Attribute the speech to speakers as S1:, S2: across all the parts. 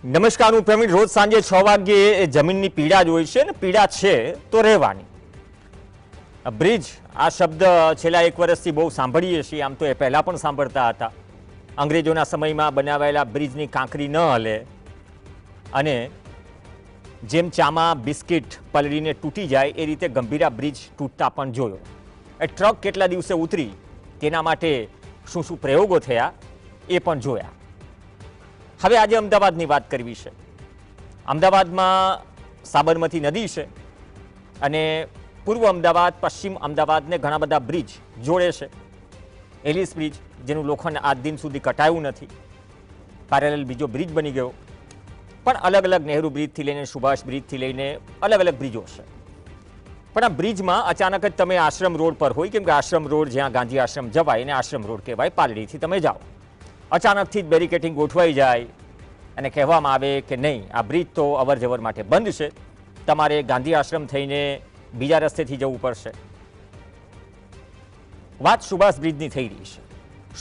S1: નમસ્કાર, હું પ્રવીણ. રોજ સાંજે 6 વાગ્યે જમીનની પીડા જ હોય છે ને પીડા છે તો રહેવાની. બ્રિજ આ શબ્દ છેલ્લા 1 વર્ષથી બહુ સાંભળીએ છીએ. આમ તો એ પહેલાં પણ સાંભળતા હતા. અંગ્રેજોના સમયમાં બનાવાયેલા બ્રિજની કાંકરી ન હલે અને જેમ ચામાં બિસ્કિટ પલળીને તૂટી જાય એ રીતે ગંભીરા બ્રિજ તૂટતા પણ જોયો. એ ટ્રક કેટલા દિવસે ઉતરી તેના માટે શું શું પ્રયોગો થયા એ પણ જોયા. હવે આજે અમદાવાદની વાત કરવી છે. અમદાવાદમાં સાબરમતી નદી છે અને પૂર્વ અમદાવાદ પશ્ચિમ અમદાવાદને ઘણા બધા બ્રિજ જોડે છે. એલિસ બ્રિજ, જેનું લોખંડ આજ દિન સુધી કટાયું નથી, પેરેલલ બીજો બ્રિજ બની ગયો. પણ અલગ અલગ નહેરુ બ્રિજથી લઈને સુભાષ બ્રિજથી લઈને અલગ અલગ બ્રિજો છે. પણ આ બ્રિજમાં અચાનક જ તમે આશ્રમ રોડ પર હોય, કેમ કે આશ્રમ રોડ જ્યાં ગાંધી આશ્રમ જવાય એને આશ્રમ રોડ કહેવાય, પાલડીથી તમે જાઓ, અચાનકથી જ બેરિકેટિંગ ગોઠવાઈ જાય અને કહેવામાં આવે કે નહીં, આ બ્રિજ તો અવર જવર માટે બંધ છે, તમારે ગાંધી આશ્રમ થઈને બીજા રસ્તેથી જવું પડશે. વાત સુભાષ બ્રિજની થઈ રહી છે.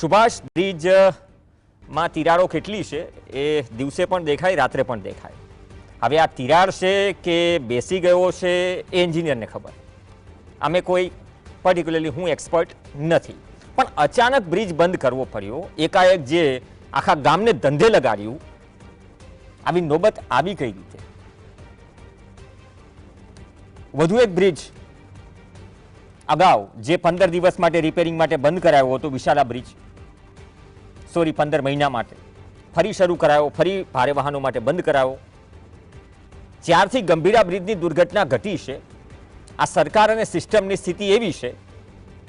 S1: સુભાષ બ્રિજમાં તિરાડો કેટલી છે એ દિવસે પણ દેખાય, રાત્રે પણ દેખાય. હવે આ તિરાડ છે કે બેસી ગયો છે એ એન્જિનિયરને ખબર. અમે કોઈ પર્ટિક્યુલરલી હું એક્સપર્ટ નથી, પણ અચાનક બ્રિજ બંધ કરવો પડ્યો. એકાએક જે આખા ગામને ધંધે લગાડ્યું, આવી નોબત આવી કઈ રીતે? વધુ એક બ્રિજ અગાઉ જે 15 દિવસ માટે રિપેરિંગ માટે બંધ કરાયો હતો, વિશાલા બ્રિજ, 15 મહિના માટે ફરી શરૂ કરાયો, ફરી ભારે વાહનો માટે બંધ કરાયો. જ્યારથી ગંભીરા બ્રિજની દુર્ઘટના ઘટી છે, આ સરકાર અને સિસ્ટમની સ્થિતિ એવી છે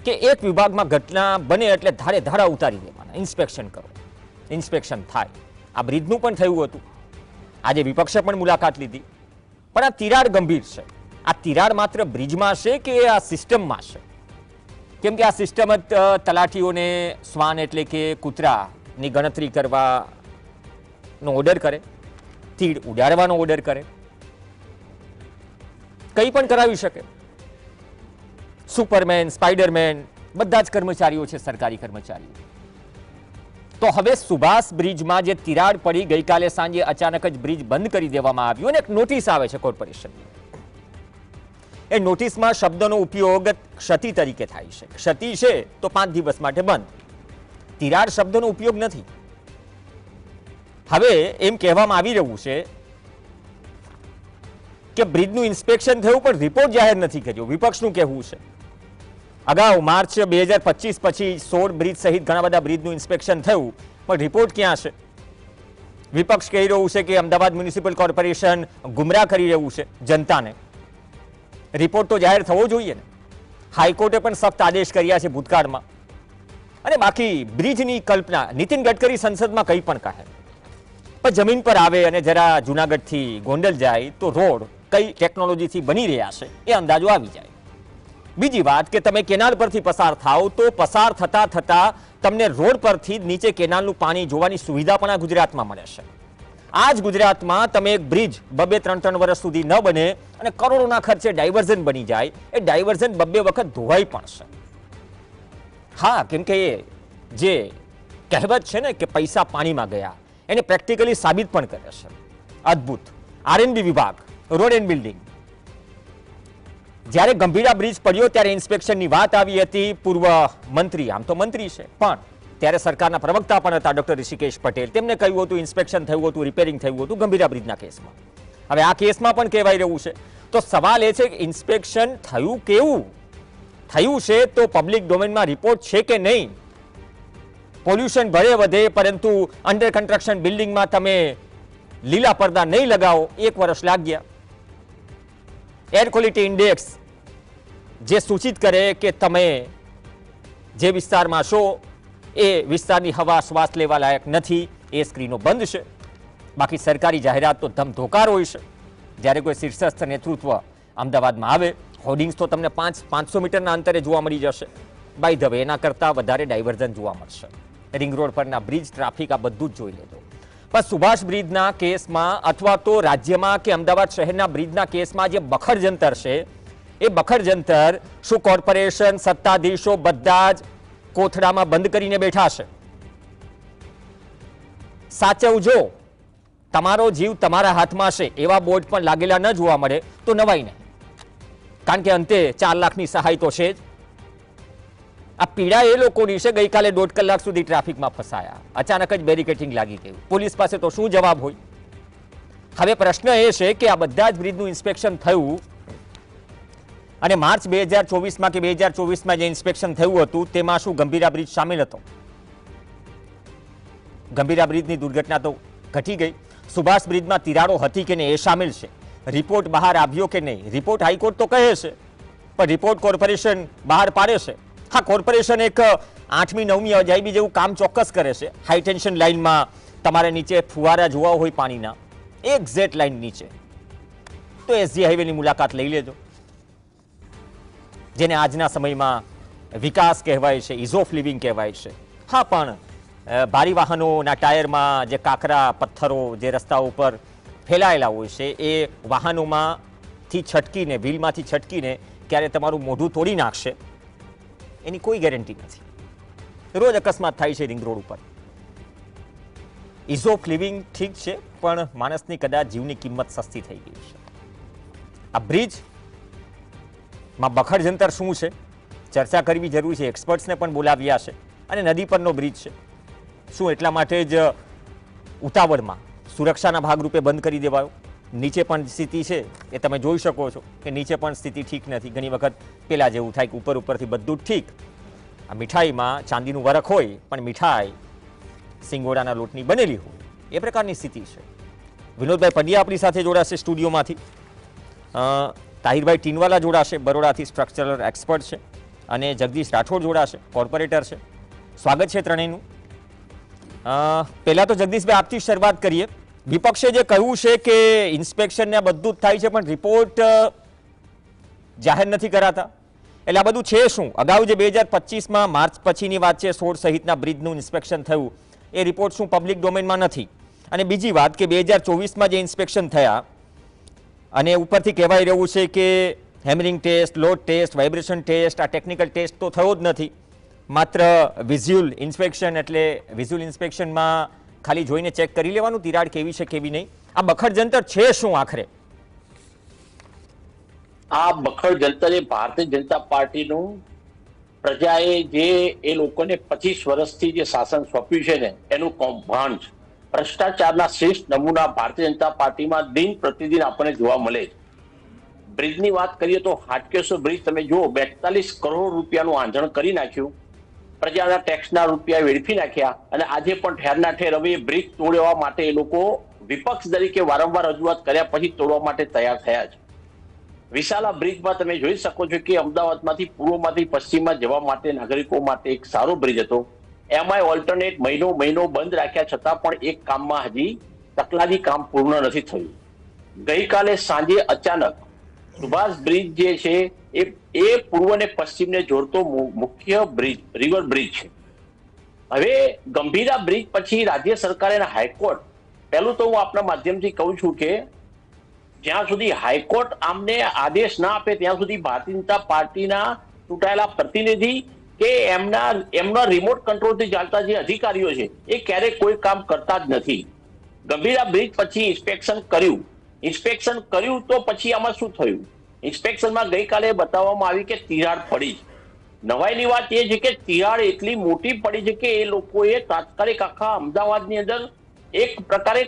S1: કે એક વિભાગમાં ઘટના બને એટલે ધારે ધારા ઉતારી દેવાના, ઇન્સ્પેક્શન કરો, ઇન્સ્પેક્શન થાય. આ બ્રિજનું પણ થયું હતું. આજે વિપક્ષે પણ મુલાકાત લીધી. પણ આ તિરાડ ગંભીર છે. આ તિરાડ માત્ર બ્રિજમાં છે કે આ સિસ્ટમમાં છે? કેમ કે આ સિસ્ટમ જ તલાટીઓને શ્વાન એટલે કે કૂતરાની ગણતરી કરવાનો ઓર્ડર કરે, તીડ ઉડાડવાનો ઓર્ડર કરે, કંઈ પણ કરાવી શકે. સુપરમેન, સ્પાઈડરમેન બધા જ કર્મચારીઓ છે, સરકારી કર્મચારીઓ. તો હવે સુભાષ બ્રિજમાં જે તિરાડ પડી, ગઈકાલે સાંજે અચાનક જ બ્રિજ બંધ કરી દેવામાં આવ્યો અને એક નોટિસ આવે છે કોર્પોરેશનની. એ નોટિસમાં શબ્દનો ઉપયોગ ક્ષતિ તરીકે થાય છે. ક્ષતિ છે તો 5 દિવસ માટે બંધ, તિરાડ શબ્દનો ઉપયોગ નથી. હવે એમ કહેવામાં આવી રહ્યું છે કે બ્રિજનું ઇન્સ્પેક્શન થયું પણ રિપોર્ટ જાહેર નથી કર્યો. વિપક્ષનું કહેવું છે અગાઉ માર્ચ 2025 પછી 16 બ્રિજ સહિત ઘણા બધા બ્રિજનું ઇન્સ્પેક્શન થયું, પણ રિપોર્ટ ક્યાં છે? વિપક્ષ કહી રહ્યું છે કે અમદાવાદ મ્યુનિસિપલ કોર્પોરેશન ગુમરાહ કરી રહ્યું છે જનતાને. રિપોર્ટ તો જાહેર થવો જોઈએ ને. હાઈકોર્ટે પણ સખ્ત આદેશ કર્યા છે ભૂતકાળમાં. અને બાકી બ્રિજની કલ્પના, નીતિન ગડકરી સંસદમાં કંઈ પણ કહે, પણ જમીન પર આવે અને જરા જુનાગઢથી ગોંડલ જાય તો રોડ કઈ ટેકનોલોજીથી બની રહ્યા છે એ અંદાજો આવી જાય. બીજી વાત કે તમે કેનાલ પરથી પસાર થાઓ તો પસાર થતા થતા તમને રોડ પરથી નીચે કેનાલનું પાણી જોવાની સુવિધા પણ આ ગુજરાતમાં મળે છે. આ જ ગુજરાતમાં તમે એક બ્રિજ 2-3 વર્ષ સુધી ન બને અને કરોડોના ખર્ચે ડાયવર્ઝન બની જાય, એ ડાયવર્ઝન 2 વખત ધોવાઈ પણ છે. હા, કેમ કે એ જે કહેવત છે ને કે પૈસા પાણીમાં ગયા, એને પ્રેક્ટિકલી સાબિત પણ કરે છે. અદ્ભુત. આરએનબી વિભાગ, રોડ એન્ડ બિલ્ડિંગ, જ્યારે ગંભીરા બ્રિજ પડ્યો ત્યારે ઇન્સ્પેક્શનની વાત આવી હતી. પૂર્વ મંત્રી, આમ તો મંત્રી છે પણ ત્યારે સરકારના પ્રવક્તા પણ હતા, ડોક્ટર ઋષિકેશ પટેલ, તેમને કહ્યું હતું ઇન્સ્પેક્શન થયું હતું, રિપેરિંગ થયું હતું ગંભીરા બ્રિજના કેસમાં. હવે આ કેસમાં પણ કહેવાઈ રહ્યું છે. તો સવાલ એ છે કે ઇન્સ્પેક્શન થયું કેવું? થયું છે તો પબ્લિક ડોમેનમાં રિપોર્ટ છે કે નહીં? પોલ્યુશન ભલે વધે પરંતુ અંડર કન્સ્ટ્રક્શન બિલ્ડિંગમાં તમે લીલા પડદા નહીં લગાવો, 1 વર્ષ લાગ્યા. એર ક્વોલિટી ઇન્ડેક્સ જે સૂચિત કરે કે તમે જે વિસ્તારમાં છો એ વિસ્તારની હવા શ્વાસ લેવા લાયક નથી, એ સ્ક્રીનો બંધ છે. બાકી સરકારી જાહેરાત તો ધમધોકાર હોય છે. જ્યારે કોઈ શીર્ષસ્થ નેતૃત્વ અમદાવાદમાં આવે, હોર્ડિંગ્સ તો તમને 500 મીટરના અંતરે જોવા મળી જશે. બાય ધ વે, એના કરતાં વધારે ડાયવર્ઝન જોવા મળશે. રિંગ રોડ પરના બ્રિજ, ટ્રાફિક, આ બધું જ જોઈ લેજો. પણ સુભાષ બ્રિજના કેસમાં અથવા તો રાજ્યમાં કે અમદાવાદ શહેરના બ્રિજના કેસમાં જે બખર જંતર છે, એ બખર જંતર શું કોર્પોરેશન, સત્તાધીશો બધા જ કોથળામાં બંધ કરીને બેઠા છે? સાચવજો, તમારો જીવ તમારા હાથમાં હશે એવા બોર્ડ પણ લાગેલા ન જોવા મળે તો નવાઈ નહીં, કારણ કે અંતે 4 લાખની સહાય તો છે જ. આ પીડા એ લોકોની છે, ગઈકાલે 1.5 કલાક સુધી ટ્રાફિકમાં ફસાયા, અચાનક જ બેરિકેટિંગ લાગી ગયું, પોલીસ પાસે તો શું જવાબ હોય? હવે પ્રશ્ન એ છે કે આ બધા જ બ્રિજનું ઇન્સ્પેક્શન થયું અને માર્ચ 2024માં કે 2024માં જે ઇન્સ્પેક્શન થયું હતું તેમાં શું ગંભીરા બ્રિજ સામેલ હતો? ગંભીરા બ્રિજની દુર્ઘટના તો ઘટી ગઈ. સુભાષ બ્રિજમાં તિરાડો હતી કે નહીં એ સામેલ છે. રિપોર્ટ બહાર આવ્યો કે નહીં? રિપોર્ટ હાઈકોર્ટ તો કહે છે, પણ રિપોર્ટ કોર્પોરેશન બહાર પાડે છે. હા, કોર્પોરેશન એક 8મી 9મી અજાયબી જેવું કામ ચોક્કસ કરે છે. હાઈ ટેન્શન લાઇનમાં તમારે નીચે ફુવારા જોવા હોય પાણીના, એક્ઝેક્ટ લાઇન નીચે, તો એસજી હાઈવેની મુલાકાત લઈ લેજો, જેને આજના સમયમાં વિકાસ કહેવાય છે, ઇઝ ઓફ લિવિંગ કહેવાય છે. હા, પણ ભારી વાહનોના ટાયરમાં જે કાકરા પથ્થરો જે રસ્તા ઉપર ફેલાયેલા હોય છે એ વાહનોમાંથી છટકીને, વ્હીલમાંથી છટકીને ક્યારે તમારું મોઢું તોડી નાખશે એની કોઈ ગેરંટી નથી. રોજ અકસ્માત થાય છે રિંગ રોડ ઉપર. ઇઝ ઓફ લિવિંગ ઠીક છે, પણ માણસની કદાચ જીવની કિંમત સસ્તી થઈ ગઈ છે. આ બ્રિજમાં બખડ જંતર શું છે ચર્ચા કરવી જરૂરી છે. એક્સપર્ટ્સને પણ બોલાવ્યા છે અને નદી પરનો બ્રિજ છે. શું એટલા માટે જ ઉતાવળમાં સુરક્ષાના ભાગરૂપે બંધ કરી દેવાયો? નીચે પણ સ્થિતિ છે એ તમે જોઈ શકો છો કે નીચે પણ સ્થિતિ ઠીક નથી. ઘણી વખત પેલા જેવું થાય કે ઉપરથી બધું ઠીક, આ મીઠાઈમાં ચાંદીનું વરખ હોય પણ મીઠાઈ સિંગોડાના લોટની બનેલી હોય, એ પ્રકારની સ્થિતિ છે. વિનોદભાઈ પંડ્યા આપણી સાથે જોડાશે સ્ટુડિયોમાંથી, તાહિરભાઈ ટીનવાલા જોડાશે, બરોડાથી સ્ટ્રક્ચરલ એક્સપર્ટ છે, અને જગદીશ રાઠોડ જોડાશે, કોર્પોરેટર છે. સ્વાગત છે ત્રણેયનું. પહેલા તો જગદીશભાઈ આપથી શરૂઆત કરીએ. વિપક્ષે જે કહ્યું છે કે ઇન્સ્પેક્શન ને બધું જ થાય છે પણ રિપોર્ટ જાહેર નથી કરાતા, એટલે આ બધું છે શું? અગાઉ જે 2025માં માર્ચ પછીની વાત છે, 16 સહિતના બ્રિજનું ઇન્સ્પેક્શન થયું, એ રિપોર્ટ શું પબ્લિક ડોમેનમાં નથી? અને બીજી વાત કે 2024માં જે ઇન્સ્પેક્શન થયા અને ઉપરથી કહેવાય રહ્યું છે કે hammering test, load test, vibration test, આ ટેકનિકલ ટેસ્ટ તો થયો જ નથી, માત્ર વિઝ્યુઅલ ઇન્સ્પેક્શન. એટલે વિઝ્યુઅલ ઇન્સ્પેક્શનમાં ખાલી જોઈને ચેક કરી લેવાનું તિરાડ કેવી છે કેવી નહીં. આ બખડ જંતર છે શું આખરે?
S2: આ બખડ જંતર એ ભારતીય જનતા પાર્ટીનું પ્રજાએ જે એ લોકોને 25 વર્ષથી જે શાસન સોંપ્યું છે ને એનું કૌભાંડ, ભ્રષ્ટાચારના શ્રેષ્ઠ નમૂના ભારતીય જનતા પાર્ટીમાં દિન પ્રતિદિન આપણને જોવા મળે છે. બ્રિજની વાત કરીએ તો હાટકેશ્વર બ્રિજ તમે જુઓ, 42 કરોડ રૂપિયાનું આંધણ કરી નાખ્યું, પ્રજાના ટેક્સના રૂપિયા વેડફી નાખ્યા, અને આજે પણ ઠેરના ઠેર હવે બ્રિજ તોડવા માટે એ લોકો વિપક્ષ તરીકે વારંવાર રજૂઆત કર્યા પછી તોડવા માટે તૈયાર થયા છે. વિશાલા બ્રિજમાં તમે જોઈ શકો છો કે અમદાવાદમાંથી પૂર્વમાંથી પશ્ચિમમાં જવા માટે નાગરિકો માટે એક સારો બ્રિજ હતો, એમાંય ઓલ્ટરનેટ મહિનો બંધ રાખ્યા છતાં પણ એક કામમાં હજી તકલાદી કામ પૂર્ણ નથી થયું. ગઈકાલે સાંજે અચાનક સુભાષ બ્રિજ જે છે એ પૂર્વ ને પશ્ચિમને જોડતો મુખ્ય બ્રિજ, રિવર બ્રિજ છે. હવે ગંભીરા બ્રિજ પછી રાજ્ય સરકારે હાઈકોર્ટ, પહેલું તો હું આપના માધ્યમથી કહું છું કે જ્યાં સુધી હાઈકોર્ટ આમને આદેશ ના આપે ત્યાં સુધી ભારતીય જનતા પાર્ટીના ચૂંટાયેલા પ્રતિનિધિ કે એમના રિમોટ કંટ્રોલથી ચાલતા જે અધિકારીઓ છે એ ક્યારેય કોઈ કામ કરતા જ નથી. ગંભીરા બ્રિજ પછી ઇન્સ્પેક્શન કર્યું તો પછી આમાં શું થયું? ઇન્સ્પેક્શનમાં ગઈકાલે બતાવવામાં આવી કે તિરાડ પડી. નવાઈની વાત એ છે કે તિરાડ એટલી મોટી પડી છે કે એ લોકોએ તાત્કાલિક આખા અમદાવાદની અંદર એક પ્રકારે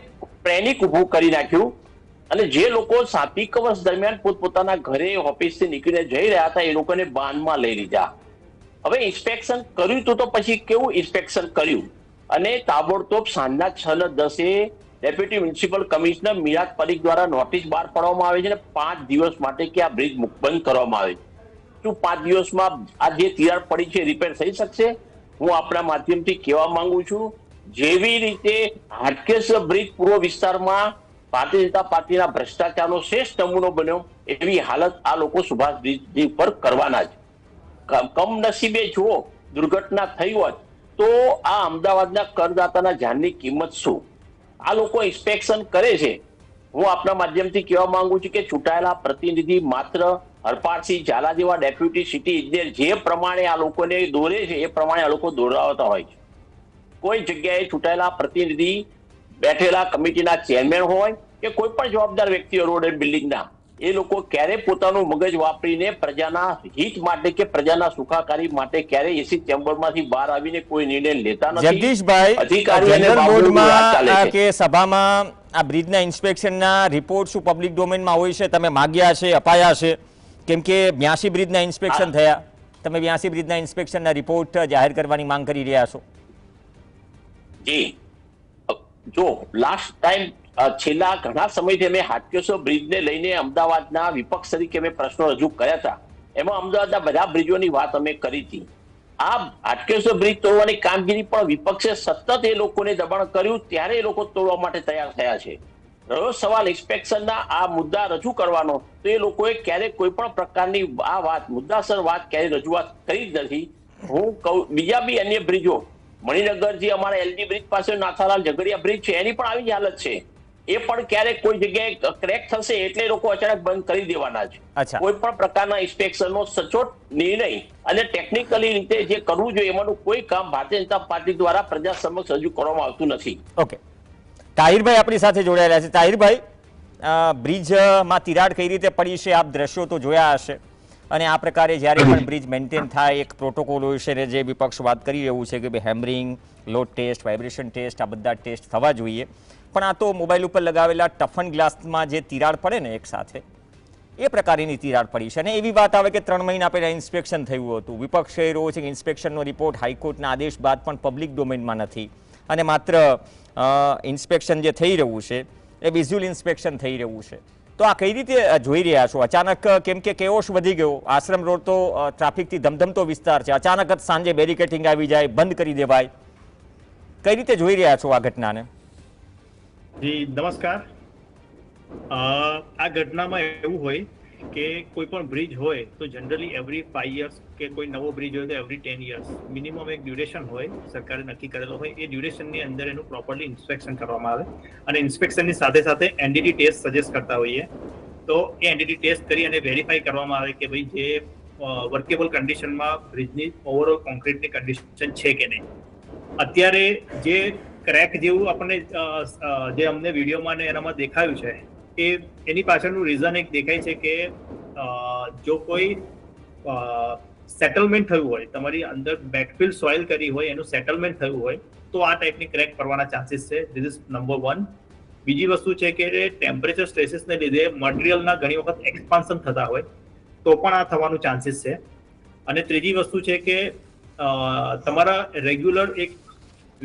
S2: પેનિક ઉભું કરી નાખ્યું, અને જે લોકો 7 વર્ષ દરમિયાન પોતપોતાના ઘરે ઓફિસથી નીકળીને જઈ રહ્યા હતા એ લોકોને બાનમાં લઈ લીધા. હવે ઇન્સ્પેક્શન કર્યું તો પછી કેવું ઇન્સ્પેક્શન કર્યું? અને તાબડતોબ સાંજના 6:10 ડેપ્યુટી મ્યુનિસિપલ કમિશનર મીરાજ પરીખ દ્વારા નોટિસ બહાર પાડવામાં આવે છે અને 5 દિવસ માટે કે આ બ્રિજ બંધ કરવામાં આવે છે. શું 5 દિવસમાં આ જે તિરાડ પડી છે રિપેર થઈ શકશે? હું આપણા માધ્યમથી કહેવા માંગુ છું, જેવી રીતે હાટકેશ્વર બ્રિજ પૂર્વ વિસ્તારમાં ભારતીય જનતા પાર્ટીના ભ્રષ્ટાચારનો શ્રેષ્ઠ નમૂનો બન્યો, એવી હાલત આ લોકો સુભાષ બ્રિજ ઉપર કરવાના જ. કમનસીબે જો દુર્ઘટના થઈ હોત તો આ અમદાવાદના કરદાતાના જાનની કિંમત શું? આ લોકો ઇન્સ્પેક્શન કરે છે. હું આપના માધ્યમથી કહેવા માંગુ છું કે ચૂંટાયેલા પ્રતિનિધિ માત્ર હરપાળસિંહ ઝાલા જેવા ડેપ્યુટી સિટી ઇજનેર જે પ્રમાણે આ લોકોને દોરે છે એ પ્રમાણે આ લોકો દોરાવતા હોય છે. કોઈ જગ્યાએ ચૂંટાયેલા પ્રતિનિધિ બેઠેલા કમિટીના ચેરમેન હોય કે કોઈ પણ જવાબદાર વ્યક્તિઓ રોડ એન્ડ બિલ્ડિંગના, એ લોકો ક્યારે પોતાનું મગજ વાપરીને પ્રજાના હિત માટે કે પ્રજાના સુખાકારી માટે ક્યારે એસી ચેમ્બરમાંથી બહાર આવીને કોઈ નિર્ણય લેતા નથી.
S1: જગદીશભાઈ,
S2: અધિકારી અને
S1: જનરલ
S2: બાબુઓનું રાજ ચાલે
S1: બોર્ડમાં
S2: છે.
S1: કે સભામાં આ બ્રિજના ઇન્સ્પેક્શનના રિપોર્ટ શું પબ્લિક ડોમેનમાં હોય છે? તમે માગ્યા છે, અપાયા છે? કેમ કે 82 બ્રિજના ઇન્સ્પેક્શન થયા, તમે 82 બ્રિજના ઇન્સ્પેક્શનના રિપોર્ટ જાહેર કરવાની માંગ કરી રહ્યા છો.
S2: જી, જો લાસ્ટ ટાઈમ છેલ્લા ઘણા સમયથી અમે હાટકેશ્વર બ્રિજને લઈને અમદાવાદના વિપક્ષ તરીકે અમે પ્રશ્નો રજૂ કર્યા હતા. એમાં અમદાવાદના બધા બ્રિજોની વાત અમે કરી હતી. આ હાટકેશ્વર બ્રિજ તોડવાની કામગીરી પણ વિપક્ષે સતત એ લોકોને દબાણ કર્યું, ત્યારે એ લોકો તોડવા માટે તૈયાર થયા છે. રહ્યો સવાલ ઇન્સ્પેક્શનના આ મુદ્દા રજૂ કરવાનો, તો એ લોકોએ ક્યારેક કોઈ પણ પ્રકારની આ વાત મુદ્દાસર વાત ક્યારેય રજૂઆત કરી જ નથી. હું કહું, બીજા બી અન્ય બ્રિજો, મણિનગર જે અમારા એલજી બ્રિજ પાસે નાથાલાલ ઝઘડિયા બ્રિજ છે, એની પણ આવી જ હાલત છે. એ પણ ક્યારેક કોઈ જગ્યાએ ક્રેક થશે એટલે એ લોકો અચાનક બંધ કરી દેવાના છે. કોઈ પણ પ્રકારના ઇન્સ્પેક્શનનો સચોટ નિર્ણય અને ટેકનિકલી રીતે જે કરવું જોઈએ એમાંનું કોઈ કામ ભારતીય જનતા પાર્ટી દ્વારા પ્રજા સમક્ષ રજૂ કરવામાં આવતું નથી.
S1: ઓકે, તાહિરભાઈ આપણી સાથે જોડાયેલા છે. તાહિરભાઈ, બ્રિજમાં તિરાડ કઈ રીતે પડી છે આપ દ્રશ્યો તો જોયા હશે, અને આ પ્રકારે જ્યારે પણ બ્રિજ મેન્ટેન થાય એક પ્રોટોકોલ હોય છે, જે વિપક્ષ વાત કરી રહ્યું છે કે hammering, load test, vibration test, આ બધા ટેસ્ટ થવા જોઈએ. પણ આ તો મોબાઈલ ઉપર લગાવેલા ટફન ગ્લાસમાં જે તિરાડ પડે ને એક સાથે, એ પ્રકારની તિરાડ પડી છે. અને એવી વાત આવે કે 3 મહિના પહેલા ઇન્સ્પેક્શન થયું હતું. વિપક્ષ કહી રહ્યો છે કે ઇન્સ્પેક્શનનો રિપોર્ટ હાઈકોર્ટના આદેશ બાદ પણ પબ્લિક ડોમેનમાં નથી, અને માત્ર ઇન્સ્પેક્શન જે થઈ રહ્યું છે એ વિઝ્યુઅલ ઇન્સ્પેક્શન થઈ રહ્યું છે. તો આ કઈ રીતે જોઈ રહ્યા છો? અચાનક, કેમ કે કેઓસ વધી ગયો, આશ્રમ રોડ તો ટ્રાફિકથી ધમધમતો વિસ્તાર છે, અચાનક જ સાંજે બેરિકેટિંગ આવી જાય, બંધ કરી દેવાય, કઈ રીતે જોઈ રહ્યા છો આ ઘટનાને?
S3: જી નમસ્કાર. આ ઘટનામાં એવું હોય કે કોઈ પણ બ્રિજ હોય તો જનરલી એવરી 5 years કે કોઈ નવો બ્રિજ હોય તો એવરી 10 years મિનિમમ એક ડ્યુરેશન હોય, સરકારે નક્કી કરેલો હોય. એ ડ્યુરેશનની અંદર એનું પ્રોપરલી ઇન્સ્પેક્શન કરવામાં આવે, અને ઇન્સ્પેક્શનની સાથે સાથે એનડીટી ટેસ્ટ સજેસ્ટ કરતા હોઈએ. તો એ એનડીટી ટેસ્ટ કરી અને વેરીફાઈ કરવામાં આવે કે ભાઈ જે વર્કેબલ કન્ડિશનમાં બ્રિજની ઓવરઓલ કોન્ક્રીટની કન્ડિશન છે કે નહીં. અત્યારે જે ક્રેક જેવું આપણને જે અમને વિડીયોમાં ને એનામાં દેખાયું છે, એ એની પાછળનું રીઝન એક દેખાય છે કે જો કોઈ સેટલમેન્ટ થયું હોય, તમારી અંદર બેકફિલ સોઇલ કરી હોય, એનું સેટલમેન્ટ થયું હોય, તો આ ટાઈપની ક્રેક પડવાના ચાન્સીસ છે. This is number 1. બીજી વસ્તુ છે કે ટેમ્પરેચર સ્ટ્રેસીસને લીધે મટીરિયલના ઘણી વખત એક્સપાન્શન થતા હોય તો પણ આ થવાનું ચાન્સીસ છે. અને ત્રીજી વસ્તુ છે કે તમારા રેગ્યુલર એક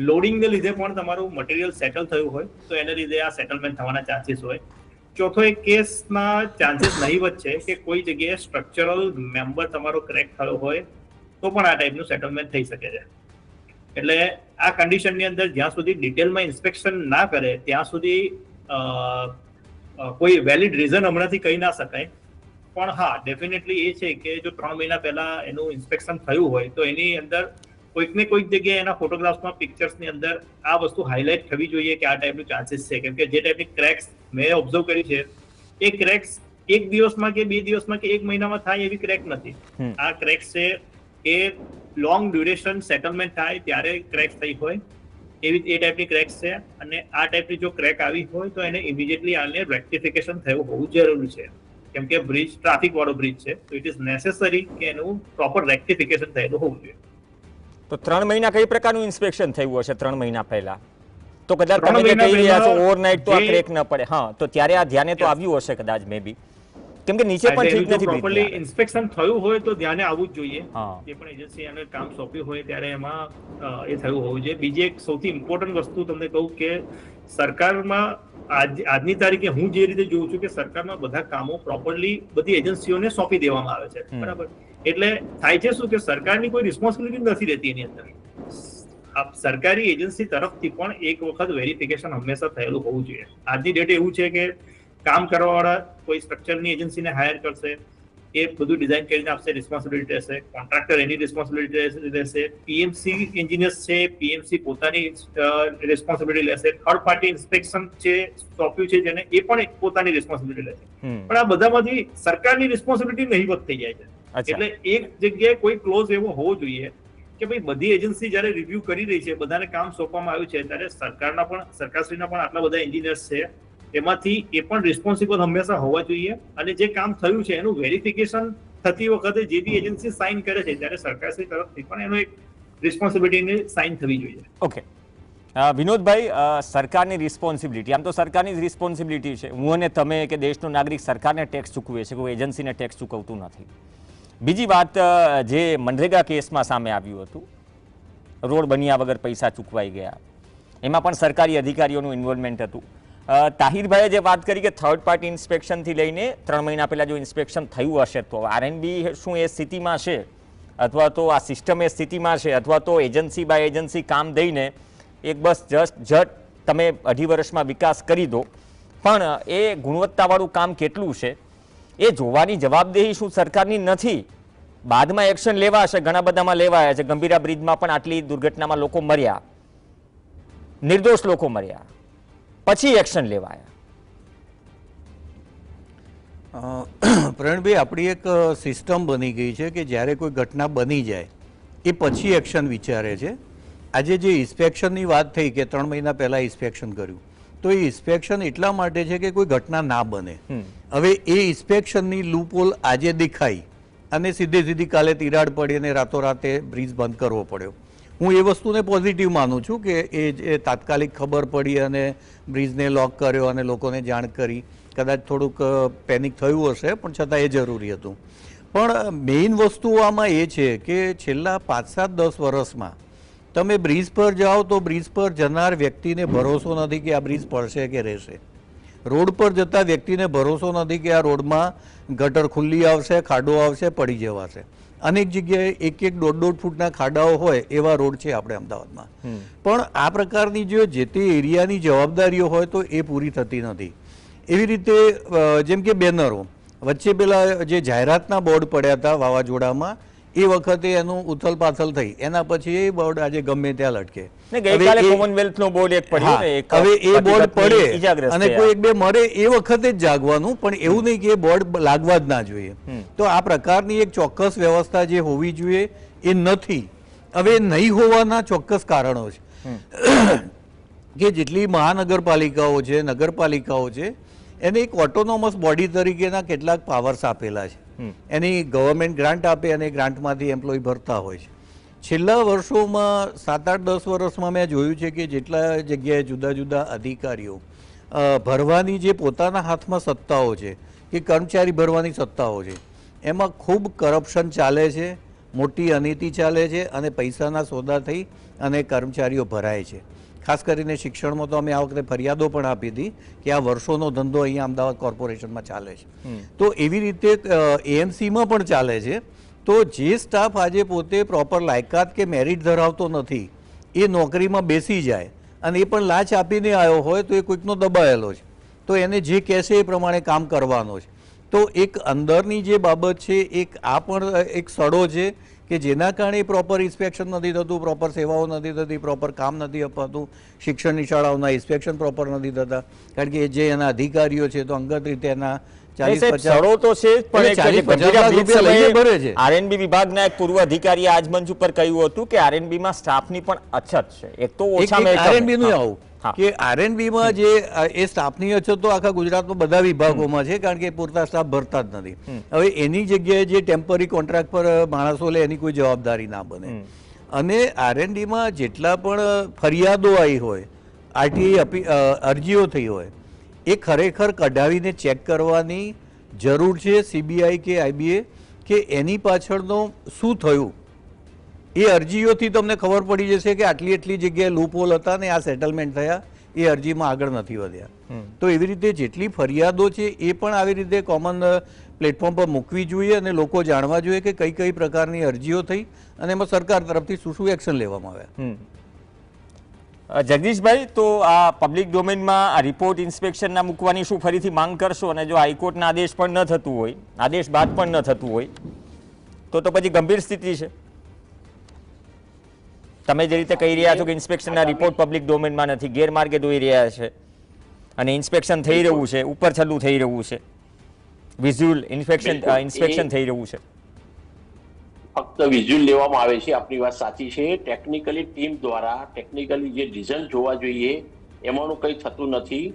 S3: લોડિંગને લીધે પણ તમારું મટીરિયલ સેટલ થયું હોય તો એને લીધે આ સેટલમેન્ટ થવાના ચાન્સીસ હોય. ચોથો એક કેસના ચાન્સીસ નહીવત છે કે કોઈ જગ્યાએ સ્ટ્રક્ચરલ મેમ્બર તમારો ક્રેક થયો હોય તો પણ આ ટાઈપનું સેટલમેન્ટ થઈ શકે છે. એટલે આ કન્ડિશનની અંદર જ્યાં સુધી ડિટેલમાં ઇન્સ્પેક્શન ના કરે ત્યાં સુધી કોઈ વેલિડ રીઝન હમણાંથી કહી ના શકાય. પણ હા, ડેફિનેટલી એ છે કે જો 3 મહિના પહેલા એનું ઇન્સ્પેક્શન થયું હોય તો એની અંદર કોઈક ને કોઈક જગ્યાએ એના ફોટોગ્રાફ્સમાં, પિક્ચર્સની અંદર આ વસ્તુ હાઇલાઇટ થવી જોઈએ કે આ ટાઈપનું ચાન્સીસ છે. કેમ કે જે ટાઈપની ક્રેક્સ મેં ઓબ્ઝર્વ કરી છે, એ ક્રેક્સ એક દિવસમાં કે 2 દિવસમાં કે 1 મહિનામાં થાય એવી ક્રેક નથી. આ ક્રેક્સ છે એ લોંગ ડ્યુરેશન સેટલમેન્ટ થાય ત્યારે ક્રેક્સ થઈ હોય એવી એ ટાઈપની ક્રેક્સ છે. અને આ ટાઈપની જો ક્રેક આવી હોય તો એને ઇમિડિયેટલી આને રેક્ટિફિકેશન થયું હોવું જરૂરી છે. કેમ કે બ્રિજ ટ્રાફિક વાળો બ્રિજ છે, તો ઇટ ઇઝ નેસેસરી કે એનું પ્રોપર રેક્ટિફિકેશન થયેલું હોવું જોઈએ.
S1: તો 3 મહિના કઈ પ્રકારનું ઇન્સ્પેક્શન થયું હશે 3 મહિના પહેલા? તો કદાચ તમે જે કહી રહ્યા છો ઓવરનાઇટ તો આ ક્રેક ન પડે, હા, તો ત્યારે આ ધ્યાને તો આવ્યું હશે કદાચ, મે બી, કેમ કે નીચે પણ ઠીક નથી.
S3: પ્રોપરલી ઇન્સ્પેક્શન થયું હોય તો ધ્યાને આવવું જ જોઈએ. જે પણ એજન્સી એને કામ સોંપ્યું હોય ત્યારે એમાં એ થયું હોવું જોઈએ. બીજી એક સૌથી ઇમ્પોર્ટન્ટ વસ્તુ તમને કહું કે સરકારમાં આજની તારીખે હું જે રીતે જોઉં છું કે સરકારમાં બધા કામો પ્રોપરલી બધી એજન્સીઓને સોંપી દેવામાં આવે છે, બરાબર? એટલે થાય છે શું કે સરકારની કોઈ રિસ્પોન્સિબિલિટી નથી રહેતી એની અંદર. સરકારી એજન્સી તરફથી પણ એક વખત વેરિફિકેશન હંમેશા થયેલું હોવું જોઈએ. આજની ડેટે એવું છે કે કામ કરવાવાળા કોઈ સ્ટ્રક્ચરની એજન્સીને હાયર કરશે, એ બધું ડિઝાઇન કરીને આપશે, રિસ્પોન્સિબિલિટી રહેશે. કોન્ટ્રાક્ટર એની રિસ્પોન્સિબિલિટી રહેશે. પીએમસી એન્જિનિયર્સ છે, પીએમસી પોતાની રિસ્પોન્સિબિલિટી લેશે. થર્ડ પાર્ટી ઇન્સ્પેક્શન છે સોંપ્યું છે જેને, એ પણ પોતાની રિસ્પોન્સિબિલિટી લેશે. પણ આ બધામાંથી સરકારની રિસ્પોન્સિબિલિટી નહીવત થઈ જાય છે. એટલે એક જગ્યાએ કોઈ ક્લોઝ એવો હોવો જોઈએ કે ભાઈ બધી એજન્સી જ્યારે રિવ્યુ કરી રહી છે, બધાને કામ સોંપવામાં આવ્યું છે, ત્યારે સરકારશ્રીના પણ આટલા બધા એન્જિનિયર્સ છે, એમાંથી એ પણ રિસ્પોન્સિબલ હંમેશા હોવા જોઈએ. અને જે કામ થયું છે એનું વેરિફિકેશન થતી વખતે જે બી એજન્સી સાઇન કરે છે, ત્યારે સરકારશ્રી તરફથી પણ એનો એક રિસ્પોન્સિબિલિટીની સાઇન થવી જોઈએ.
S1: ઓકે વિનોદભાઈ, સરકારની રિસ્પોન્સિબિલિટી, આમ તો સરકારની જ રિસ્પોન્સિબિલિટી છે. હું અને તમે કે દેશનો નાગરિક સરકારને ટેક્સ ચૂકવે છે, કોઈ એજન્સીને ટેક્સ ચૂકવતું નથી. બીજી વાત, જે મનરેગા કેસમાં સામે આવ્યું હતું, રોડ બન્યા વગર પૈસા ચૂકવાઈ ગયા, એમાં પણ સરકારી અધિકારીઓનું ઇન્વોલ્વમેન્ટ હતું. તાહિરભાઈએ જે વાત કરી કે થર્ડ પાર્ટી ઇન્સ્પેક્શનથી લઈને 3 મહિના પહેલાં જો ઇન્સ્પેક્શન થયું હશે તો આરએનબી શું એ સ્થિતિમાં છે, અથવા તો આ સિસ્ટમ એ સ્થિતિમાં છે, અથવા તો એજન્સી બાય એજન્સી કામ દઈને એક બસ જટ તમે 2.5 વર્ષમાં વિકાસ કરી દો, પણ એ ગુણવત્તાવાળું કામ કેટલું છે એ જોવાની જવાબદેહી શું સરકારની નથી? બાદમાં એક્શન લેવાશે, ઘણા બધામાં લેવાયા છે. ગંભીરા બ્રિજમાં પણ આટલી દુર્ઘટનામાં લોકો મર્યા, નિર્દોષ લોકો મર્યા, પછી એક્શન લેવાયા.
S4: પ્રવીણભાઈ, આપણી એક સિસ્ટમ બની ગઈ છે કે જ્યારે કોઈ ઘટના બની જાય એ પછી એક્શન વિચારે છે. આજે જે ઇન્સ્પેક્શનની વાત થઈ કે 3 મહિના પહેલાં ઇન્સ્પેક્શન કર્યું, તો એ ઇન્સ્પેક્શન એટલા માટે છે કે કોઈ ઘટના ના બને. હવે એ ઇન્સ્પેક્શનની લૂપહોલ આજે દેખાઈ અને સીધી કાલે તિરાડ પડી અને રાતોરાતે બ્રિજ બંધ કરવો પડ્યો. હું એ વસ્તુને પોઝિટિવ માનું છું કે એ તાત્કાલિક ખબર પડી અને બ્રિજને લોક કર્યો અને લોકોને જાણ કરી. કદાચ થોડુંક પેનિક થયું હશે, પણ છતાં એ જરૂરી હતું. પણ મેઇન વસ્તુ આમાં એ છે કે છેલ્લા 5-7-10 વર્ષમાં તમે બ્રિજ પર જાઓ તો બ્રિજ પર જનાર વ્યક્તિને ભરોસો નથી કે આ બ્રિજ પડશે કે રહેશે. રોડ પર જતા વ્યક્તિને ભરોસો નથી કે આ રોડમાં ગટર ખુલ્લી આવશે, ખાડો આવશે, પડી જવાશે. અનેક જગ્યાએ 1-1, 1.5 ફૂટના ખાડાઓ હોય એવા રોડ છે આપણે અમદાવાદમાં. પણ આ પ્રકારની જે તે એરિયાની જવાબદારીઓ હોય તો એ પૂરી થતી નથી. એવી રીતે જેમ કે બેનરો વચ્ચે પેલા જે જાહેરાતના બોર્ડ પડ્યા હતા વાવાઝોડામાં, એ વખતે એનું ઉથલ પાથલ થઈ, એના પછી એ બોર્ડ આજે ગમે ત્યાં લટકે.
S1: ગઈકાલે કોમનવેલ્થનો બોર્ડ એક પડ્યો ને,
S4: હવે એ બોર્ડ પડે અને કોઈ 1-2 મરે એ વખતે જ જાગવાનું, પણ એવું નહીં કે એ બોર્ડ લાગવા જ ના જોઈએ. તો આ પ્રકારની એક ચોક્કસ વ્યવસ્થા જે હોવી જોઈએ એ નથી. હવે નહીં હોવાના ચોક્કસ કારણો છે કે જેટલી મહાનગરપાલિકાઓ છે, નગરપાલિકાઓ છે, એને એક ઓટોનોમસ બોડી તરીકેના કેટલાક પાવર્સ આપેલા છે. એની ગવર્મેન્ટ ગ્રાન્ટ આપે અને ગ્રાન્ટમાંથી એમ્પ્લોય ભરતા હોય છે. છેલ્લા વર્ષોમાં 7-8-10 વર્ષમાં મેં જોયું છે કે જેટલા જગ્યાએ જુદા જુદા અધિકારીઓ ભરવાની જે પોતાના હાથમાં સત્તાઓ છે કે કર્મચારી ભરવાની સત્તાઓ છે, એમાં ખૂબ કરપ્શન ચાલે છે, મોટી અનીતિ ચાલે છે અને પૈસાના સોદા થઈ અને કર્મચારીઓ ભરાય છે. ખાસ કરીને શિક્ષણમાં તો અમે આ વખતે ફરિયાદો પણ આપી હતી કે આ વર્ષોનો ધંધો અહીંયા અમદાવાદ કોર્પોરેશનમાં ચાલે છે. તો એવી રીતે એએમસીમાં પણ ચાલે છે. તો જે સ્ટાફ આજે પોતે પ્રોપર લાયકાત કે મેરિટ ધરાવતો નથી એ નોકરીમાં બેસી જાય અને એ પણ લાંચ આપીને આવ્યો હોય તો એ કોઈકનો દબાયેલો છે, તો એને જે કહેશે એ પ્રમાણે કામ કરવાનો છે. તો એક અંદરની જે બાબત છે, એક આ પણ એક સડો છે કે જેના કારણે પ્રોપર ઇન્સ્પેક્શન નથી થતું, પ્રોપર સેવાઓ નથી થતી, પ્રોપર કામ નથી અપાતું. શિક્ષણની શાળાઓના ઇન્સ્પેક્શન પ્રોપર નથી થતા, કારણ કે જે એના અધિકારીઓ છે તો અંગત રીતે એના 40-50
S1: તો છે, પણ
S4: ભરે છે.
S1: આરએનબી વિભાગના એક પૂર્વ અધિકારીએ આજ મંચ ઉપર કહ્યું હતું કે આરએનબીમાં સ્ટાફની પણ અછત છે. એક તો ઓછામાં
S4: આરએનબી નું આવું કે આરએનબીમાં જે એ સ્ટાફની અછત તો આખા ગુજરાતમાં બધા વિભાગોમાં છે, કારણ કે પૂરતા સ્ટાફ ભરતા જ નથી. હવે એની જગ્યાએ જે ટેમ્પરરી કોન્ટ્રાક્ટ પર માણસો લે એની કોઈ જવાબદારી ના બને. અને આરએનડીમાં જેટલા પણ ફરિયાદો આવી હોય, આરટીઆઈ અરજીઓ થઈ હોય, એ ખરેખર કઢાવીને ચેક કરવાની જરૂર છે સીબીઆઈ કે આઈબીએ કે એની પાછળનો શું થયું. એ અરજીઓથી તમને ખબર પડી જશે કે આટલી જગ્યાએ લૂપહોલ હતા ને આ સેટલમેન્ટ થયા, એ અરજીમાં આગળ નથી વધ્યા. તો એવી રીતે જેટલી ફરિયાદો છે એ પણ આવી રીતે કોમન પ્લેટફોર્મ પર મૂકવી જોઈએ અને લોકો જાણવા જોઈએ કે કઈ કઈ પ્રકારની અરજીઓ થઈ અને એમાં સરકાર તરફથી શું એક્શન લેવામાં આવ્યા.
S1: જગદીશભાઈ, તો આ પબ્લિક ડોમેનમાં આ રિપોર્ટ ઇન્સ્પેક્શનના મૂકવાની શું ફરીથી માંગ કરશો? અને જો હાઈકોર્ટના આદેશ પણ ન થતું હોય, આદેશ બાદ પણ ન થતું હોય તો પછી ગંભીર સ્થિતિ છે. તમે જે રીતે કહી રહ્યા છો કે ઇન્સ્પેક્શનના રિપોર્ટ પબ્લિક ડોમેનમાં નથી, ગેરમાર્ગે દોઈ રહ્યા છે અને ઇન્સ્પેક્શન થઈ રહ્યું છે, ઉપર છલ્લું થઈ રહ્યું છે, વિઝ્યુઅલ ઇન્સ્પેક્શન થઈ રહ્યું છે.
S2: ફક્ત વિઝ્યુઅલ લેવામાં આવે છે. આપની વાત સાચી છે. ટેકનિકલી ટીમ દ્વારા ટેકનિકલી જે રિઝલ્ટ જોવા જોઈએ એમાંનું કંઈ થતું નથી.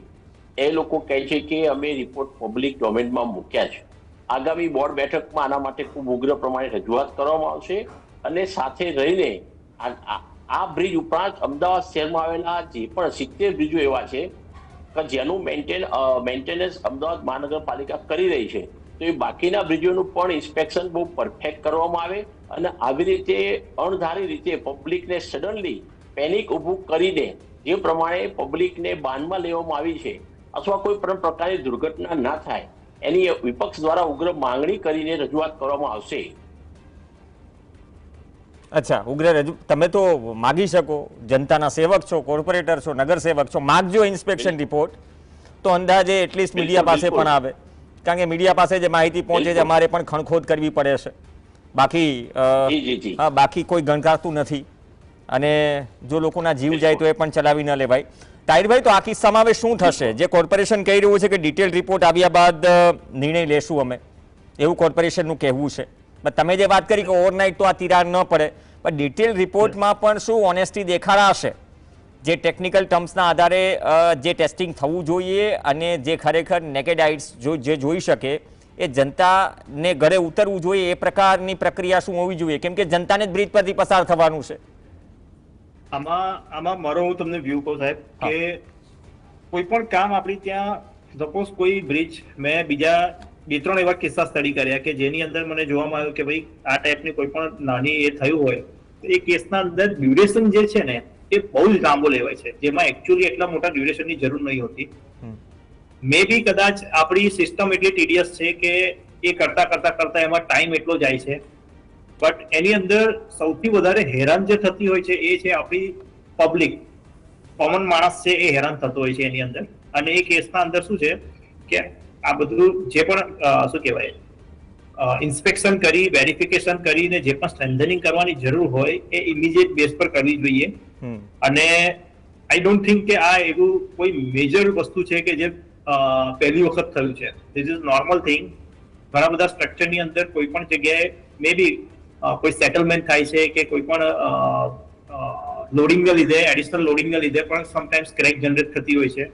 S2: એ લોકો કહે છે કે અમે રિપોર્ટ પબ્લિક ડોમેનમાં મૂક્યા છે. આગામી બોર્ડ બેઠકમાં આના માટે ખૂબ ઉગ્ર પ્રમાણે રજૂઆત કરવામાં આવશે અને સાથે રહીને આ બ્રિજ ઉપરાંત અમદાવાદ શહેરમાં આવેલા જે પણ 70 બ્રિજો એવા છે કે જેનું મેન્ટેનન્સ અમદાવાદ મહાનગરપાલિકા કરી રહી છે, તો એ બાકીના બ્રિજોનું પણ ઇન્સ્પેક્શન બહુ પરફેક્ટ કરવામાં આવે અને આવી રીતે અણધારી રીતે પબ્લિકને સડનલી પેનિક ઊભું કરીને જે પ્રમાણે પબ્લિકને બાનમાં લેવામાં આવી છે અથવા કોઈ પણ પ્રકારની દુર્ઘટના ના થાય એની વિપક્ષ દ્વારા ઉગ્ર માંગણી કરીને રજૂઆત કરવામાં આવશે.
S1: અચ્છા, તમે તો માગી શકો, જનતાના સેવક છો, કોર્પોરેટર છો, નગરસેવક છો, માગજો ઇન્સ્પેક્શન રિપોર્ટ, તો અંદાજે એટલીસ્ટ મીડિયા પાસે પણ આવે, કારણ કે મીડિયા પાસે જે માહિતી પહોંચે છે અમારે પણ ખણખોદ કરવી પડે છે, બાકી કોઈ ગણકારતું નથી અને જો લોકોના જીવ જાય તો એ પણ ચલાવી ન લેવાય. તાહિરભાઈ, તો આ કિસ્સામાં હવે શું થશે? જે કોર્પોરેશન કહી રહ્યું છે કે ડિટેલ રિપોર્ટ આવ્યા બાદ નિર્ણય લેશું અમે, એવું કોર્પોરેશનનું કહેવું છે. તમે જે વાત કરી કે ઓવરનાઇટ તો આ તિરાડ ન પડે, પણ ડિટેલ રિપોર્ટમાં પણ શું ઓનેસ્ટી દેખાડાશે? જે ટેકનિકલ ટર્મ્સના આધારે જે ટેસ્ટિંગ થવું જોઈએ અને જે ખરેખર નેકેડ આઇટ્સ જે જોઈ શકે એ જનતાને ઘરે ઉતરવું જોઈએ એ પ્રકારની પ્રક્રિયા શું હોવી જોઈએ? કેમ કે જનતાને જ બ્રિજ પરથી પસાર થવાનું છે.
S3: આમાં મારો હું તમને વ્યૂ કહું સાહેબ કે કોઈ પણ કામ આપણી ત્યાં સપોઝ કોઈ બ્રિજ, મેં બીજા 2-3 એવા કિસ્સા સ્ટડી કર્યા કે જેની અંદર મને જોવામાં આવ્યું કે ભાઈ આ ટાઈપની કોઈ પણ નાની એ થયું હોય તો એ કેસના અંદર ડ્યુરેશન જે છે ને એ બહુ જ લાંબો લેવાય છે, જેમાં એકચ્યુઅલી એટલા મોટા ડ્યુરેશનની જરૂર નહીં હોતી. મે બી કદાચ આપણી સિસ્ટમ એટલી ટીડિયસ છે કે એ કરતા એમાં ટાઈમ એટલો જાય છે, બટ એની અંદર સૌથી વધારે હેરાન જે થતી હોય છે એ છે આપણી પબ્લિક, કોમન માણસ છે એ હેરાન થતો હોય છે એની અંદર. અને એ કેસના અંદર શું છે કે આ બધું જે પણ શું કહેવાય ઇન્સ્પેક્શન કરી, વેરિફિકેશન કરીને જે પણ સ્ટ્રેન્થનિંગ કરવાની જરૂર હોય એ ઇમિડિયેટ બેઝ પર કરવી જોઈએ. અને આઈ ડોન્ટ થિંક કે આ એવું કોઈ મેજર વસ્તુ છે કે જે પહેલી વખત થયું છે. This is normal thing. ઘણા બધા સ્ટ્રક્ચરની અંદર કોઈ પણ જગ્યાએ મે બી કોઈ સેટલમેન્ટ થાય છે કે કોઈ પણ લોડિંગના લીધે, એડિશનલ લોડિંગના લીધે પણ સમટાઈમ્સ ક્રેક જનરેટ થતી હોય છે.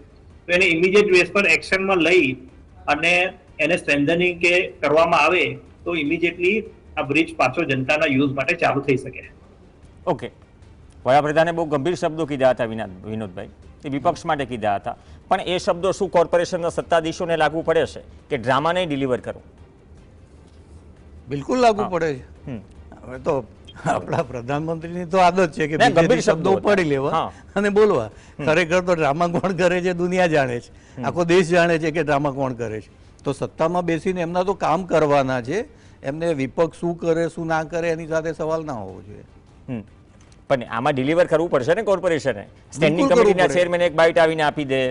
S3: તો એને ઇમિડિયેટ બેઝ પર એક્શનમાં લઈ અને એને સ્ટ્રેન્થનિંગ કે કરવામાં આવે તો ઇમિડિયેટલી આ બ્રિજ પાછો જનતાના યુઝ માટે ચાલુ થઈ શકે.
S1: ઓકે, વડાપ્રધાને બહુ ગંભીર શબ્દો કીધા હતા વિનોદભાઈ, એ વિપક્ષ માટે કીધા હતા, પણ એ શબ્દો શું કોર્પોરેશનના સત્તાધીશોને લાગુ પડે છે કે ડ્રામા નહીં ડિલિવર કરવું?
S4: બિલકુલ લાગુ પડે છે. હવે તો આપણા પ્રધાનમંત્રીની તો આદત છે કે ગંભીર શબ્દો ઉપાડી લેવા અને બોલવા. ખરેખર તો ડ્રામા કોણ કરે છે દુનિયા જાણે છે, આખો દેશ જાણે છે કે ડ્રામા કોણ કરે છે. તો સત્તામાં બેસીને એમના તો કામ કરવાના છે, એમને વિપક્ષ શું કરે શું ના કરે એની સાથે સવાલ ના હોવો જોઈએ.
S1: પણ આમાં ડિલિવર કરવું પડશે ને કોર્પોરેશને. સ્ટેન્ડિંગ કમિટીના ચેરમેન એક બાઇટ આવીને આપી દે,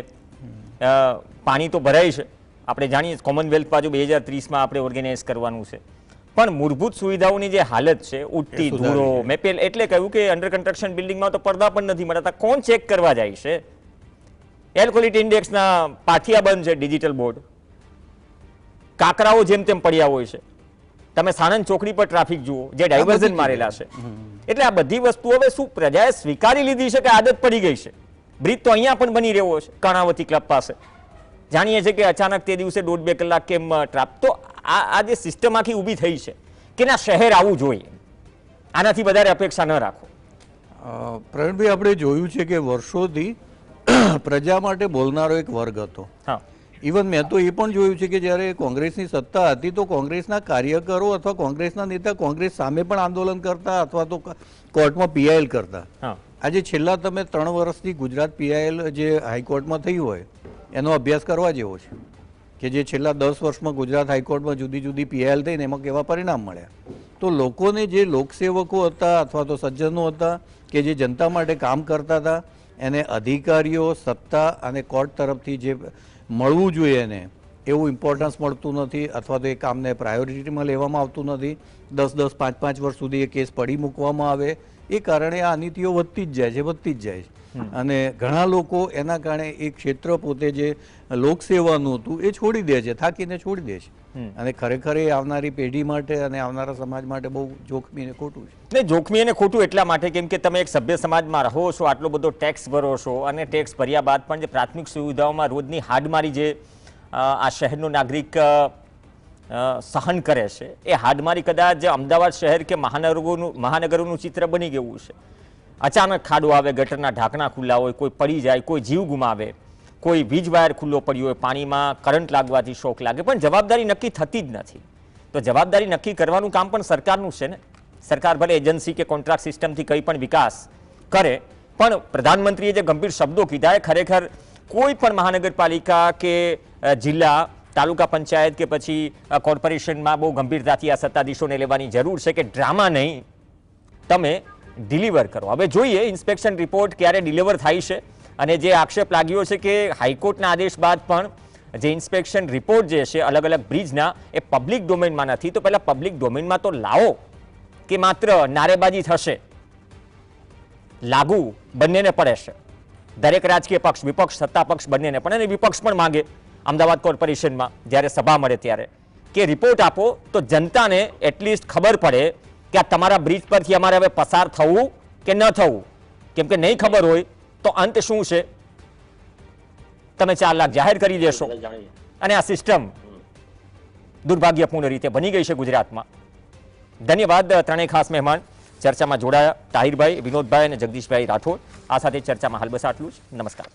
S1: પાણી તો ભરાય છે, આપણે જાણીએ કોમનવેલ્થ બાજુ 2030માં આપણે ઓર્ગેનાઇઝ કરવાનું છે, પણ મૂળભૂત સુવિધાઓની જે હાલત છે, ઉડતી ધૂળો, મેં એટલે કહ્યું કે અંડર કન્સ્ટ્રક્શન બિલ્ડિંગમાં તો પડદા પણ નથી મળતા, કોણ ચેક કરવા જાય છે? એર ક્વોલિટી ઇન્ડેક્સના પાથિયા બંધ છે, ડિજિટલ બોર્ડ, કાંકરાઓ જેમ તેમ પડ્યા હોય છે. તમે સાણંદ ચોકડી પર ટ્રાફિક જુઓ, જે ડાયવર્ઝન મારેલા છે. એટલે આ બધી વસ્તુઓ હવે શું પ્રજાએ સ્વીકારી લીધી છે કે આદત પડી ગઈ છે? બ્રિજ તો અહીંયા પણ બની રહ્યો છે કર્ણાવતી ક્લબ પાસે, જાણીએ છીએ કે અચાનક તે દિવસે 1.5-2 કલાક કેમ ટ્રાફિક. તો આ જે સિસ્ટમ આખી ઊભી થઈ છે કે ના શહેર આવવું જોઈએ, આનાથી વધારે અપેક્ષા ન રાખો.
S4: પ્રવીણભાઈ, આપણે જોયું છે કે વર્ષોથી પ્રજા માટે બોલનારો એક વર્ગ હતો. ઇવન મેં તો એ પણ જોયું છે કે જ્યારે કોંગ્રેસની સત્તા હતી તો કોંગ્રેસના કાર્યકરો અથવા કોંગ્રેસના નેતા કોંગ્રેસ સામે પણ આંદોલન કરતા અથવા તો કોર્ટમાં પીઆઈએલ કરતા. આજે છેલ્લા તમે 3 વર્ષથી ગુજરાત પીઆઈએલ જે હાઈકોર્ટમાં થયું હોય એનો અભ્યાસ કરવા જેવો છે કે જે છેલ્લા 10 વર્ષમાં ગુજરાત હાઈકોર્ટમાં જુદી જુદી પીઆઈએલ થઈને એમાં કેવા પરિણામ મળ્યા. તો લોકોને જે લોકસેવકો હતા અથવા તો સજ્જનો હતા કે જે જનતા માટે કામ કરતા હતા એને અધિકારીઓ, સત્તા અને કોર્ટ તરફથી જે મળવું જોઈએ એને એવું ઇમ્પોર્ટન્સ મળતું નથી અથવા તો એ કામને પ્રાયોરિટીમાં લેવામાં આવતું નથી. 10-5 વર્ષ સુધી એ કેસ પડી મૂકવામાં આવે, એ કારણે આ નીતિઓ વધતી જ જાય છે. અને ઘણા લોકો એના કારણે એ ક્ષેત્ર પોતે જે લોકસેવાનું હતું એ છોડી દે છે, થાકીને છોડી દે છે. અને ખરેખર એ આવનારી પેઢી માટે અને આવનારા સમાજ માટે બહુ જોખમી અને ખોટું છે.
S1: ને જોખમી અને ખોટું એટલા માટે કેમ કે તમે એક સભ્ય સમાજમાં રહો છો, આટલો બધો ટેક્સ ભરો છો અને ટેક્સ ભર્યા બાદ પણ જે પ્રાથમિક સુવિધાઓમાં રોજની હાડમારી જે આ શહેરનો નાગરિક સહન કરે છે, એ હાડમારી કદાચ અમદાવાદ શહેર કે મહાનગરોનું ચિત્ર બની ગયું છે. અચાનક ખાડો આવે, ગટરના ઢાંકણા ખુલ્લા હોય, કોઈ પડી જાય, કોઈ જીવ ગુમાવે, કોઈ વીજ વાયર ખુલ્લો પડ્યો હોય, પાણીમાં કરંટ લાગવાથી શોક લાગે, પણ જવાબદારી નક્કી થતી જ નથી. તો જવાબદારી નક્કી કરવાનું કામ પણ સરકારનું છે ને. સરકાર ભલે એજન્સી કે કોન્ટ્રાક્ટ સિસ્ટમથી કંઈ પણ વિકાસ કરે, પણ પ્રધાનમંત્રીએ જે ગંભીર શબ્દો કીધા એ ખરેખર કોઈ પણ મહાનગરપાલિકા કે જિલ્લા તાલુકા પંચાયત કે પછી કોર્પોરેશનમાં બહુ ગંભીરતાથી આ સત્તાધીશોને લેવાની જરૂર છે કે ડ્રામા નહીં, તમે ડિલિવર કરો. હવે જોઈએ ઇન્સ્પેક્શન રિપોર્ટ ક્યારે ડિલિવર થાય છે. અને જે આક્ષેપ લાગ્યો છે કે હાઈકોર્ટના આદેશ બાદ પણ જે ઇન્સ્પેક્શન રિપોર્ટ જે છે અલગ અલગ બ્રિજના એ પબ્લિક ડોમેનમાં નથી, તો પહેલાં પબ્લિક ડોમેનમાં તો લાવો કે માત્ર નારેબાજી થશે. લાગુ બંનેને પડે છે, દરેક રાજકીય પક્ષ, વિપક્ષ, સત્તા પક્ષ બંનેને પણ. અને વિપક્ષ પણ માંગે અમદાવાદ કોર્પોરેશનમાં જ્યારે સભા મળે ત્યારે કે રિપોર્ટ આપો તો જનતાને એટલીસ્ટ ખબર પડે કે આ તમારા બ્રિજ પરથી અમારે હવે પસાર થવું કે ન થવું. કેમ કે નહીં ખબર હોય તો અંત શું છે? તમે 4 લાખ જાહેર કરી દેશો અને આ સિસ્ટમ દુર્ભાગ્યપૂર્ણ રીતે બની ગઈ છે ગુજરાતમાં. ધન્યવાદ ત્રણેય ખાસ મહેમાન ચર્ચામાં જોડાયા, તાહિરભાઈ, વિનોદભાઈ અને જગદીશભાઈ રાઠોડ. આ સાથે ચર્ચામાં હાલ બસ આટલું જ. નમસ્કાર.